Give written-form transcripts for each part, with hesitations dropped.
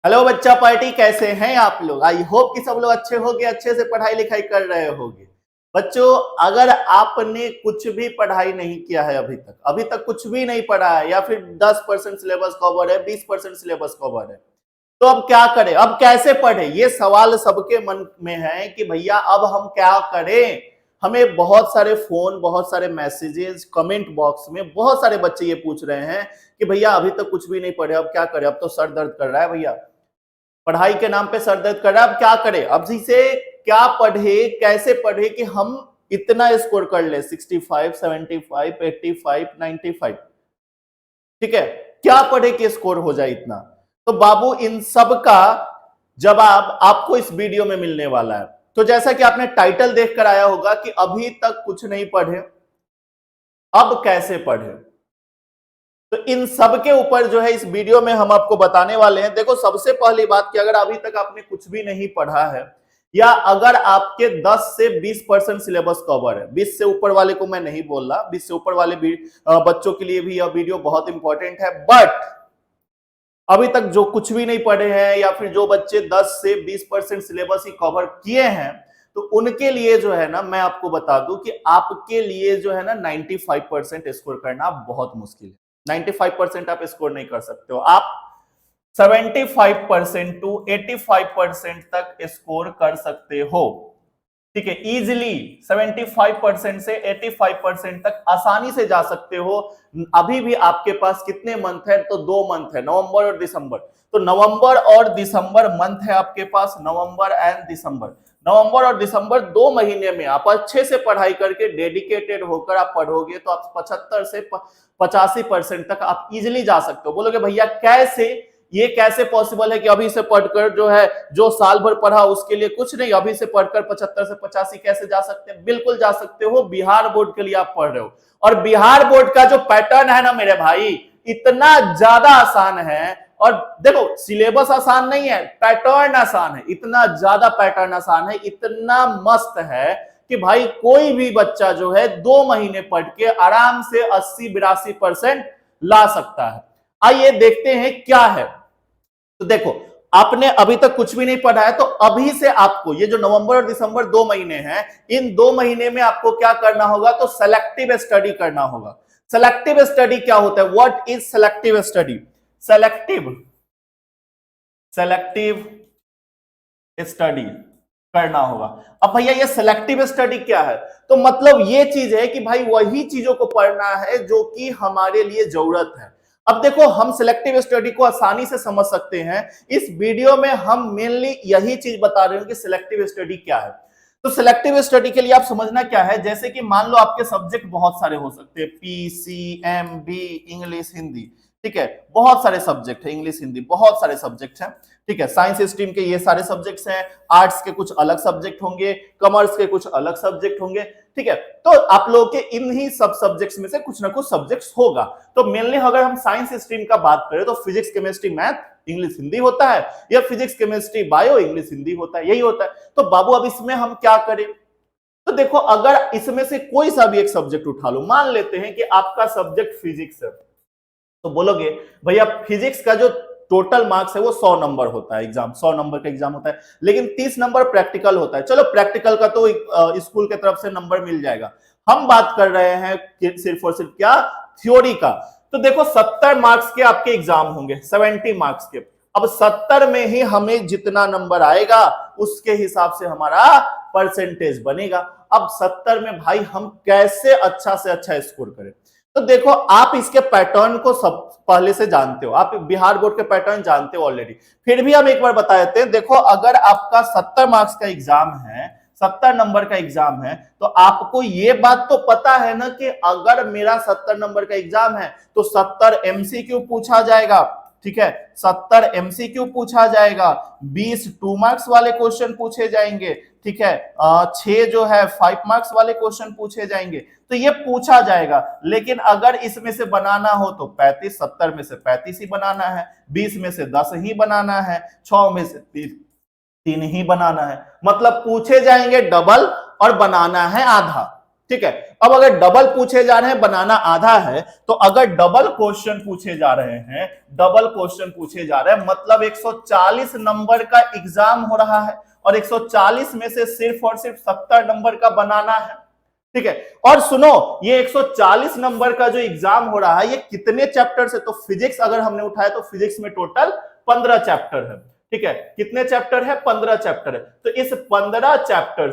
Hello बच्चा party, कैसे हैं आप लोग। आई होप कि सब लोग अच्छे होंगे, अच्छे से पढ़ाई लिखाई कर रहे होंगे। बच्चों, अगर आपने कुछ भी पढ़ाई नहीं किया है अभी तक कुछ भी नहीं पढ़ा है, या फिर 10% सिलेबस कवर है, 20% सिलेबस कवर है, तो अब क्या करें, अब कैसे पढ़े, ये सवाल सबके मन में है कि भैया अब हम क्या करें। हमें बहुत सारे फोन, बहुत सारे मैसेजेस, कमेंट बॉक्स में बहुत सारे बच्चे ये पूछ रहे हैं कि भैया अभी तक कुछ भी नहीं पढ़े, अब क्या करें, अब तो सर दर्द कर रहा है भैया, पढ़ाई के नाम पे सर दर्द कर रहा है, अब क्या करें, अब इसे क्या पढ़े, कैसे पढ़े कि हम इतना स्कोर कर ले, 65, 75, 85, 95। ठीक है, क्या पढ़े कि स्कोर हो जाए इतना। तो बाबू, इन सब का जवाब आपको इस वीडियो में मिलने वाला है। तो जैसा कि आपने टाइटल देखकर आया होगा कि अभी तक कुछ नहीं पढ़े, अब कैसे पढ़े, तो इन सब के ऊपर जो है इस वीडियो में हम आपको बताने वाले हैं। देखो, सबसे पहली बात कि अगर अभी तक आपने कुछ भी नहीं पढ़ा है, या अगर आपके 10 से 20% सिलेबस कवर है, 20 से ऊपर वाले को मैं नहीं बोल रहा, 20 से ऊपर वाले बच्चों के लिए भी यह वीडियो बहुत इंपॉर्टेंट है, बट अभी तक जो कुछ भी नहीं पढ़े हैं, या फिर जो बच्चे 10 से 20% सिलेबस ही कवर किए हैं, तो उनके लिए जो है ना, मैं आपको बता दूं कि आपके लिए जो है ना 95% स्कोर करना बहुत मुश्किल है। 95% आप स्कोर नहीं कर सकते हो, आप 75% टू 85% तक स्कोर कर सकते हो। ठीक है, इजिली 75% से 85% तक आसानी से जा सकते हो। अभी भी आपके पास कितने मंथ है, तो 2 मंथ है, नवंबर और दिसंबर। तो नवंबर और दिसंबर मंथ है आपके पास, नवंबर एंड दिसंबर। नवंबर और दिसंबर 2 महीने में आप अच्छे से पढ़ाई करके डेडिकेटेड होकर आप पढ़ोगे तो आप 75 से 85% तक आप इजिली जा सकते हो। बोलोगे भैया कैसे, ये कैसे पॉसिबल है कि अभी से पढ़कर जो है, जो साल भर पढ़ा उसके लिए कुछ नहीं, अभी से पढ़कर 75 से 85 कैसे जा सकते हैं। बिल्कुल जा सकते हो, बिहार बोर्ड के लिए आप पढ़ रहे हो, और बिहार बोर्ड का जो पैटर्न है ना मेरे भाई, इतना ज्यादा आसान है। और देखो, सिलेबस आसान नहीं है, पैटर्न आसान है, इतना ज्यादा पैटर्न आसान है, इतना मस्त है कि भाई कोई भी बच्चा जो है 2 महीने पढ़ के आराम से 80-82% ला सकता है। आइए देखते हैं क्या है। तो देखो, आपने अभी तक कुछ भी नहीं पढ़ा है, तो अभी से आपको ये जो नवंबर और दिसंबर 2 महीने हैं, इन 2 महीने में आपको क्या करना होगा, तो सेलेक्टिव स्टडी करना होगा। सेलेक्टिव स्टडी क्या होता है, what is selective study. Selective selective study करना होगा। अब भैया ये सेलेक्टिव स्टडी क्या है, तो मतलब ये चीज है कि भाई वही चीजों को पढ़ना है जो कि हमारे लिए जरूरत है। अब देखो, हम सिलेक्टिव स्टडी को आसानी से समझ सकते हैं। इस वीडियो में हम मेनली यही चीज बता रहे हैं कि सिलेक्टिव स्टडी क्या है। तो सिलेक्टिव स्टडी के लिए आप समझना क्या है, जैसे कि मान लो आपके सब्जेक्ट बहुत सारे हो सकते हैं, पी, सी, एम, बी, इंग्लिश, हिंदी। ठीक है, बहुत सारे सब्जेक्ट है, इंग्लिश, हिंदी, बहुत सारे सब्जेक्ट हैं। ठीक है, साइंस स्ट्रीम के ये सारे सब्जेक्ट्स हैं, आर्ट्स के कुछ अलग सब्जेक्ट होंगे, कॉमर्स के कुछ अलग सब्जेक्ट होंगे। ठीक है, तो आप लोगों के इन ही सब सब्जेक्ट्स में से कुछ ना कुछ सब्जेक्ट्स होगा। तो मेनली अगर हम साइंस स्ट्रीम का बात करें तो physics, chemistry, math, English, Hindi होता है, या physics, chemistry, bio, English, Hindi होता है, यही होता है। तो बाबू अब इसमें हम क्या करें, तो देखो, अगर इसमें से कोई सा भी एक सब्जेक्ट उठा लो, मान लेते हैं कि आपका सब्जेक्ट फिजिक्स है, तो बोलोगे भैया फिजिक्स का जो टोटल मार्क्स है वो 100 नंबर होता है, एग्जाम 100 नंबर का एग्जाम होता है, लेकिन 30 नंबर प्रैक्टिकल होता है। चलो, प्रैक्टिकल का तो स्कूल के तरफ से नंबर मिल जाएगा, हम बात कर रहे हैं कि सिर्फ और सिर्फ क्या, थ्योरी का। तो देखो, 70 मार्क्स के आपके एग्जाम होंगे, 70 मार्क्स के। अब 70 में ही हमें जितना नंबर आएगा उसके हिसाब से हमारा परसेंटेज बनेगा। अब 70 में भाई हम कैसे अच्छा से अच्छा स्कोर करें, तो देखो, आप इसके पैटर्न को सब पहले से जानते हो, आप बिहार बोर्ड के पैटर्न जानते हो ऑलरेडी, फिर भी हम एक बार बता देते हैं। देखो, अगर आपका 70 मार्क्स का एग्जाम है, 70 नंबर का एग्जाम है, तो आपको ये बात तो पता है ना कि अगर मेरा 70 नंबर का एग्जाम है तो 70 एमसीक्यू पूछा जाएगा। ठीक है, 70 एमसीक्यू पूछा जाएगा, 20 2 मार्क्स वाले क्वेश्चन पूछे जाएंगे। ठीक है, 6 जो है 5 मार्क्स वाले क्वेश्चन पूछे जाएंगे। तो ये पूछा जाएगा, लेकिन अगर इसमें से बनाना हो तो 35, 70 में से 35 ही बनाना है, 20 में से 10 ही बनाना है, 6 में से 3 ही बनाना है। मतलब पूछे जाएंगे डबल और बनाना है आधा। ठीक है। अब अगर डबल पूछे जा रहे हैं, बनाना आधा है, तो अगर डबल क्वेश्चन पूछे जा रहे हैं, डबल क्वेश्चन पूछे जा रहे हैं, मतलब 140 नंबर का एग्जाम हो रहा है और 140 में से सिर्फ और सिर्फ 70 नंबर का बनाना है, ठीक है। और सुनो, ये 140 नंबर का जो एग्जाम हो रहा है, ये कितने चैप्टर से, तो फिजिक्स अगर हमने उठाया तो फिजिक्स में टोटल 15 चैप्टर है, ठीक है। कितने चैप्टर है? 15 चैप्टर है। तो इस 15 चैप्टर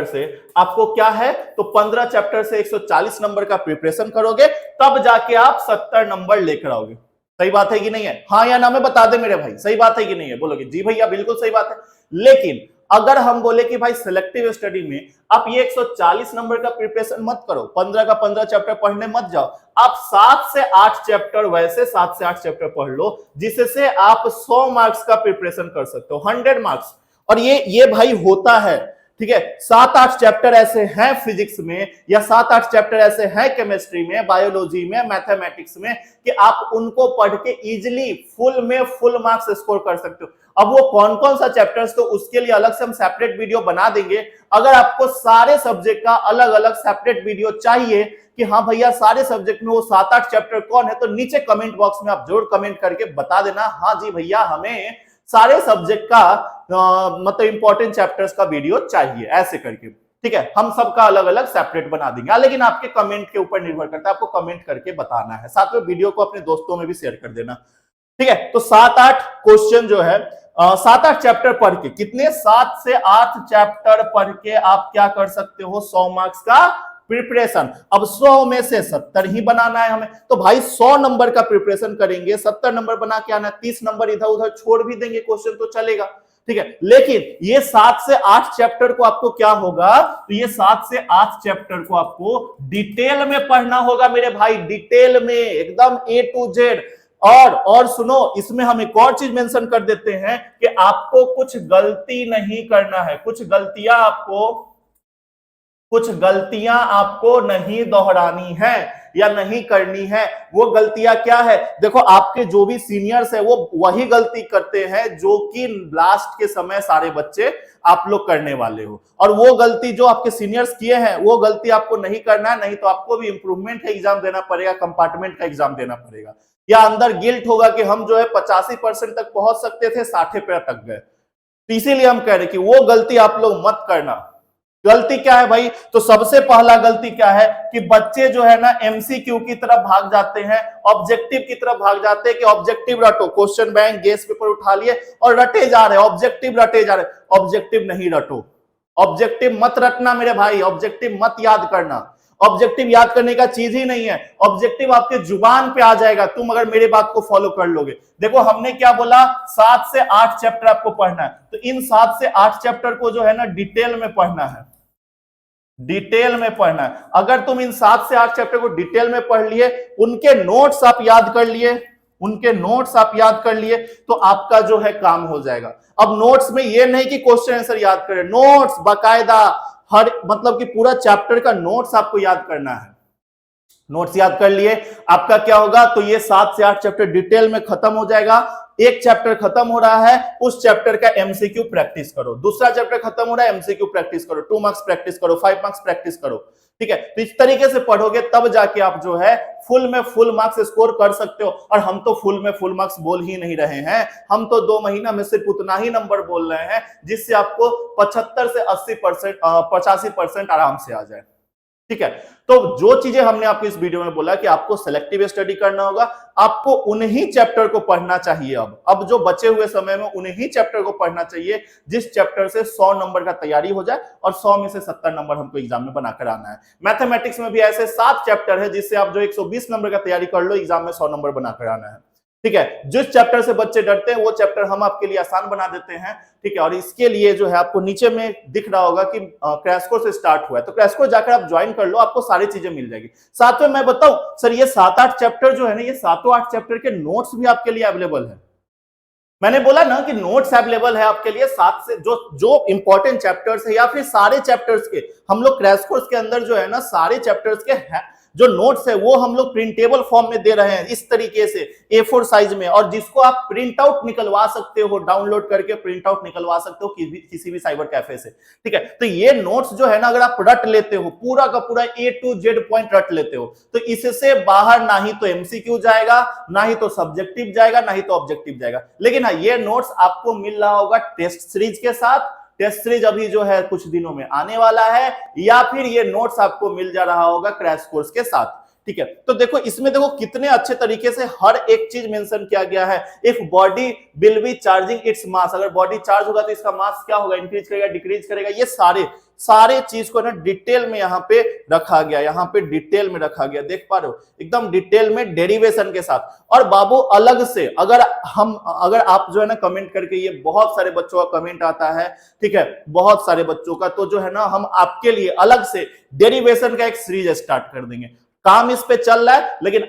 से आपको क्या है, तो 15 चैप्टर से 140 नंबर का प्रिपरेशन करोगे, तब जाके आप 70 नंबर लेकर आओगे। सही बात है कि नहीं है? हाँ या ना में बता दे मेरे भाई, सही बात है कि नहीं है? बोलोगे जी भैया बिल्कुल सही बात है। लेकिन अगर हम बोले कि भाई सिलेक्टिव स्टडी में आप ये 140 नंबर का प्रिपरेशन मत करो, 15 का 15 चैप्टर पढ़ने मत जाओ, आप 7 से 8 चैप्टर, वैसे 7 से 8 चैप्टर पढ़ लो, जिससे आप 100 मार्क्स का प्रिपरेशन कर सकते हो, 100 मार्क्स। और ये भाई होता है, ठीक है। 7-8 चैप्टर ऐसे हैं फिजिक्स में, या 7-8 चैप्टर ऐसे हैं केमिस्ट्री में, बायोलॉजी में, मैथमेटिक्स में, कि आप उनको पढ़ के इजिली फुल मार्क्स स्कोर कर सकते हो। अब वो कौन कौन सा चैप्टर्स, तो उसके लिए अलग से हम सेपरेट वीडियो बना देंगे। अगर आपको सारे सब्जेक्ट का अलग अलग सेपरेट वीडियो चाहिए कि हाँ भैया सारे सब्जेक्ट में वो 7-8 चैप्टर कौन है, तो नीचे कमेंट बॉक्स में आप जरूर कमेंट करके बता देना, हाँ जी भैया हमें सारे सब्जेक्ट का मतलब इंपॉर्टेंट चैप्टर्स का वीडियो चाहिए, ऐसे करके, ठीक है। हम सबका अलग अलग सेपरेट बना देंगे, लेकिन आपके कमेंट के ऊपर निर्भर करता है, आपको कमेंट करके बताना है। साथ में वीडियो को अपने दोस्तों में भी शेयर कर देना, ठीक है। तो 7-8 क्वेश्चन जो है, 7-8 चैप्टर पढ़ के, कितने, 7 से 8 चैप्टर पढ़ के आप क्या कर सकते हो, 100 मार्क्स का प्रिपरेशन। अब 100 में से 70 ही बनाना है हमें, तो भाई 100 नंबर का प्रिपरेशन करेंगे, 70 नंबर बना के आना, 30 नंबर इधर उधर छोड़ भी देंगे क्वेश्चन तो चलेगा, ठीक है। लेकिन ये 7 से 8 चैप्टर को आपको क्या होगा, तो ये 7 से 8 चैप्टर को आपको डिटेल में पढ़ना होगा मेरे भाई, डिटेल में एकदम A to Z। और सुनो, इसमें हम एक और चीज मेंशन कर देते हैं कि आपको कुछ गलती नहीं करना है, कुछ गलतियां आपको नहीं दोहरानी है या नहीं करनी है। वो गलतियां क्या है, देखो आपके जो भी सीनियर्स है वो वही गलती करते हैं जो कि लास्ट के समय सारे बच्चे आप लोग करने वाले हो, और वो गलती जो आपके सीनियर्स किए हैं वो गलती आपको नहीं करना है, नहीं तो आपको भी इंप्रूवमेंट का एग्जाम देना पड़ेगा, कंपार्टमेंट का एग्जाम देना पड़ेगा, या अंदर गिल्ट होगा कि हम जो है 85% तक पहुंच सकते थे, 60 पे अटक गए। तो इसीलिए हम कह रहे कि वो गलती आप लोग मत करना। गलती क्या है भाई, तो सबसे पहला गलती क्या है कि बच्चे जो है ना एमसीक्यू की तरफ भाग जाते हैं, ऑब्जेक्टिव की तरफ भाग जाते हैं कि ऑब्जेक्टिव रटो, क्वेश्चन बैंक गेस पेपर उठा लिए और रटे जा रहे, ऑब्जेक्टिव रटे जा रहे। ऑब्जेक्टिव नहीं रटो, ऑब्जेक्टिव मत रटना मेरे भाई, ऑब्जेक्टिव मत याद करना, ऑब्जेक्टिव याद करने का चीज ही नहीं है। ऑब्जेक्टिव आपके जुबान पे आ जाएगा, तुम अगर मेरे बात को फॉलो कर लोगे। देखो हमने क्या बोला, 7 से 8 चैप्टर आपको पढ़ना है, तो इन 7 से 8 चैप्टर को जो है ना डिटेल में पढ़ना है, डिटेल में पढ़ना है। अगर तुम इन 7 से 8 चैप्टर को डिटेल में पढ़ लिए, उनके नोट्स आप याद कर लिए, तो आपका जो है काम हो जाएगा। अब नोट्स में ये नहीं कि क्वेश्चन आंसर याद करें, नोट्स बाकायदा हर मतलब कि पूरा चैप्टर का नोट्स आपको याद करना है। नोट्स याद कर लिए, आपका क्या होगा, तो ये 7 से 8 चैप्टर डिटेल में खत्म हो जाएगा। एक चैप्टर खत्म हो रहा है, उस चैप्टर का एमसीक्यू प्रैक्टिस करो, दूसरा चैप्टर खत्म हो रहा है, एमसीक्यू प्रैक्टिस करो, 2 मार्क्स प्रैक्टिस करो, 5 मार्क्स प्रैक्टिस करो, ठीक है। तो इस तरीके से पढ़ोगे तब जाके आप जो है फुल मार्क्स स्कोर कर सकते हो। और हम तो फुल मार्क्स बोल ही नहीं रहे हैं, हम तो 2 महीना में सिर्फ उतना ही नंबर बोल रहे हैं जिससे आपको 75 से 80% 85% आराम से आ जाए, ठीक है। तो जो चीजें हमने आपको इस वीडियो में बोला कि आपको सेलेक्टिव स्टडी करना होगा, आपको उन्हीं चैप्टर को पढ़ना चाहिए। अब जो बचे हुए समय में उन्हीं चैप्टर को पढ़ना चाहिए जिस चैप्टर से 100 नंबर का तैयारी हो जाए, और 100 में से 70 नंबर हमको एग्जाम में बनाकर आना है। मैथमेटिक्स में भी ऐसे 7 चैप्टर है जिससे आप जो 120 नंबर का तैयारी कर लो, एग्जाम में 100 नंबर बनाकर आना है, ठीक है। जिस चैप्टर से बच्चे डरते हैं वो चैप्टर हम आपके लिए आसान बना देते हैं, ठीक है। और इसके लिए जो है आपको नीचे में दिख रहा होगा कि क्रैश कोर्स से स्टार्ट हुआ है, तो क्रैश कोर्स जाकर आप ज्वाइन कर लो, आपको सारी चीजें मिल जाएगी। साथ में मैं बताऊं सर, ये 7-8 चैप्टर जो है ना, ये 7-8 चैप्टर के नोट्स भी आपके लिए अवेलेबल है। मैंने बोला ना कि नोट्स अवेलेबल है आपके लिए, 7 से जो इंपॉर्टेंट चैप्टर्स है या फिर सारे चैप्टर्स के, हम लोग क्रैश कोर्स के अंदर जो है ना सारे चैप्टर्स के जो नोट्स है वो हम लोग प्रिंटेबल फॉर्म में दे रहे हैं इस तरीके से A4 साइज में, और जिसको आप प्रिंट आउट निकलवा सकते हो, डाउनलोड करके प्रिंट आउट निकलवा सकते हो किसी भी साइबर कैफे से। ठीक है, तो ये नोट्स जो है ना, अगर आप रट लेते हो पूरा का पूरा A to Z पॉइंट रट लेते हो, तो इससे बाहर ना ही तो MCQ जाएगा, ना ही तो सब्जेक्टिव जाएगा, ना ही तो ऑब्जेक्टिव जाएगा। लेकिन हाँ, ये नोट्स आपको मिल रहा होगा टेस्ट सीरीज के साथ। टेस्ट सीरीज अभी जो है कुछ दिनों में आने वाला है, या फिर ये नोट्स आपको मिल जा रहा होगा क्रैश कोर्स के साथ। ठीक है, तो देखो इसमें देखो कितने अच्छे तरीके से हर एक चीज मेंशन किया गया है। If body will be charging its mass, अगर बॉडी चार्ज होगा तो इसका मास क्या होगा, इंक्रीज करेगा, डिक्रीज करेगा, ये सारे चीज को ना डिटेल में यहाँ पे रखा गया, यहाँ पे डिटेल में रखा गया, देख पा रहे हो, एकदम डिटेल में डेरिवेशन के साथ। और बाबू अलग से अगर आप जो है ना कमेंट करके, ये बहुत सारे बच्चों का कमेंट आता है, ठीक है, बहुत सारे बच्चों का, तो जो है ना हम आपके लिए अलग से डेरिवेशन का एक सीरीज स्टार्ट कर देंगे। काम इस पे चल रहा है, लेकिन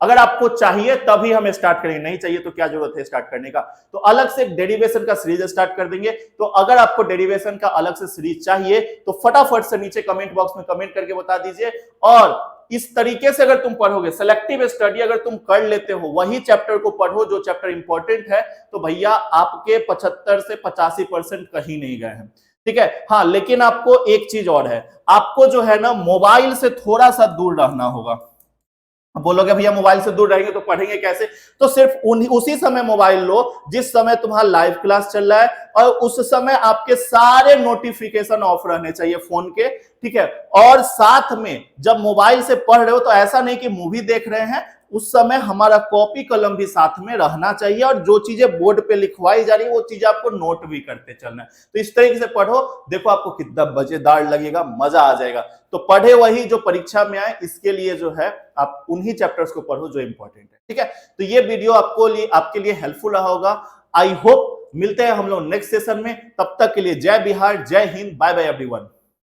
अगर आपको चाहिए तभी हम स्टार्ट करेंगे, नहीं चाहिए तो क्या जरूरत है स्टार्ट करने का। तो अलग से डेरिवेशन का सीरीज स्टार्ट कर देंगे। तो अगर आपको डेरिवेशन का अलग से सीरीज चाहिए तो फटाफट से नीचे कमेंट बॉक्स में कमेंट करके बता दीजिए। और इस तरीके से अगर तुम पढ़ोगे, सेलेक्टिव स्टडी अगर तुम कर लेते हो, वही चैप्टर को पढ़ो जो चैप्टर इंपॉर्टेंट है, तो भैया आपके 75 से 85% कहीं नहीं गए हैं। ठीक है, हाँ, लेकिन आपको एक चीज और है, आपको जो है ना मोबाइल से थोड़ा सा दूर रहना होगा। बोलोगे भैया मोबाइल से दूर रहेंगे तो पढ़ेंगे कैसे, तो सिर्फ उसी समय मोबाइल लो जिस समय तुम्हारा लाइव क्लास चल रहा है, और उस समय आपके सारे नोटिफिकेशन ऑफ रहने चाहिए फोन के। ठीक है, और साथ में जब मोबाइल से पढ़ रहे हो तो ऐसा नहीं कि मूवी देख रहे हैं, उस समय हमारा कॉपी कलम भी साथ में रहना चाहिए, और जो चीजें बोर्ड पे लिखवाई जा रही है वो चीजें आपको नोट भी करते चलना है। तो इस तरीके से पढ़ो, देखो आपको कितना मजेदार लगेगा, मजा आ जाएगा। तो पढ़े वही जो परीक्षा में आए, इसके लिए जो है आप उन्हीं चैप्टर्स को पढ़ो जो इंपॉर्टेंट है। ठीक है, तो ये वीडियो आपके लिए हेल्पफुल रहा होगा। आई होप मिलते हैं हम लोग नेक्स्ट सेशन में, तब तक के लिए जय बिहार, जय हिंद, बाय बाय एवरीवन।